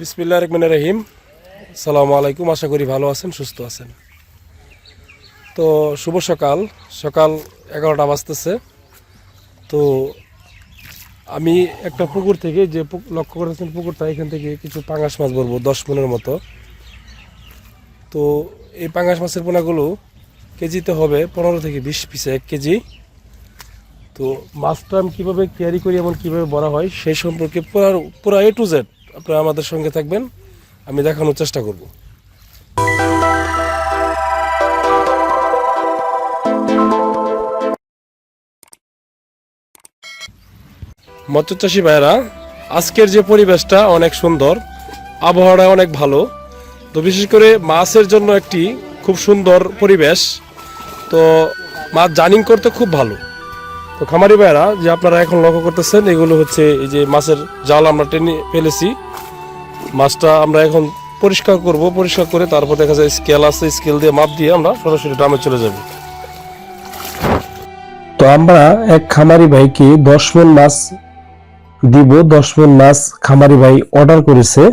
বিসমিল্লাহির রহমানির রহিম। আসসালামু আলাইকুম। আশা করি ভালো আছেন, সুস্থ আছেন। তো শুভ সকাল, সকাল 11টা বাজতেছে। তো আমি একটা পুকুর থেকে যে লক্ষ্য করেছেন পুকুরটা, এখান থেকে কিছু পাঙাশ মাছ ধরবো 10 মনের মতো। তো এই পাঙাশ মাছের পোনাগুলো কেজিতে হবে 15 থেকে 20 পিসে 1 কেজি। তো মাছটা আমি কীভাবে ক্যারি করি এবং কীভাবে বড়া হয় সেই সম্পর্কে পুরো A to Z আপনারা আমাদের সঙ্গে থাকবেন, আমি দেখানোর চেষ্টা করব। মৎস্যচাষী ভাইয়েরা, আজকের যে পরিবেশটা অনেক সুন্দর, আবহাওয়াটা অনেক ভালো। তো বিশেষ করে মাছের জন্য একটি খুব সুন্দর পরিবেশ। তো মাছ জানিং করতে খুব ভালো। তো খামারি ভাইয়েরা, যে আপনারা এখন লক্ষ্য করতেছেন, এগুলো হচ্ছে এই যে মাছের জাল আমরা টেনে ফেলেছি। মাছটা আমরা এখন পরিষ্কার করব, পরিষ্কার করে তারপর দেখা যায় স্কেল আছে, স্কেল দিয়ে মাপ দিয়ে আমরা সরাসরি ড্রামে চলে যাব। তো আমরা এক খামারি ভাইকে 10 মণ মাছ দিব। 10 মণ মাছ খামারি ভাই অর্ডার করেছে।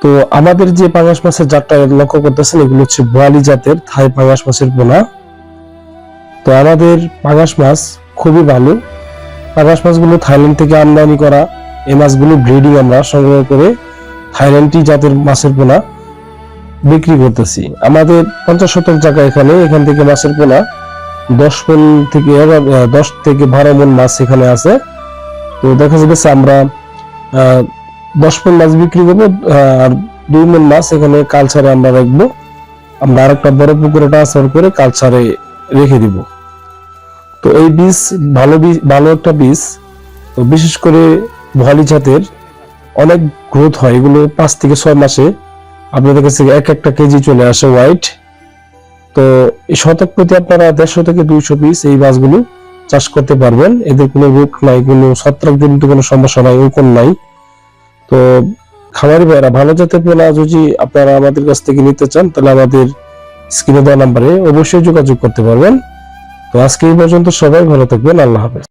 তো আমাদের যে পাঙাশ মাছের জাতটা লক্ষ্য করতেছেন, এগুলো হচ্ছে বোয়ালি জাতের থাই পাঙাশ মাছের পোনা। তো আমাদের পাঙাশ মাছ খুবই ভালো। পাঙাশ মাছগুলো থাইল্যান্ড থেকে আমদানি করা। এই মাছগুলো ব্রিডিং আমরা সংগ্রহ করে থাইল্যান্ডি জাতের মাছের পোনা বিক্রি করতেছি। আমাদের 50 শতক জায়গা, এখান থেকে মাছের পোনা 10 থেকে 12 মণ মাছ এখানে আছে। তো দেখা যাচ্ছে আমরা 10 মণ মাছ বিক্রি করবো, আর 2 মণ মাছ এখানে কালচারে আমরা রাখবো। আমরা আরেকটা বড় পুকুরে ট্রান্সফার করে কালচারে রেখে দিব। তো এই বীজ ভালো একটা বীজ। তো বিশেষ করে বোয়ালি জাতের অনেক গ্রোথ হয়। এগুলো 5 থেকে 6 মাসে আপনাদের কাছে একটা কেজি চলে আসে হোয়াইট। তো এই শতক প্রতি আপনারা 150 থেকে 200 পিস এই মাছগুলো চাষ করতে পারবেন। এদের কোনো রোগ নাই, কোনো ছত্রাকজনিত কোনো সমস্যা নাই, ওরকম নাই। তো খামারি ভাইরা, ভালো জাতের পোনা যদি আপনারা আমাদের কাছ থেকে নিতে চান, তাহলে আমাদের স্ক্রিনে দেওয়া নাম্বারে অবশ্যই যোগাযোগ করতে পারবেন। তো আজকে এই পর্যন্ত, সবাই ভালো থাকবেন। আল্লাহ হাফেজ।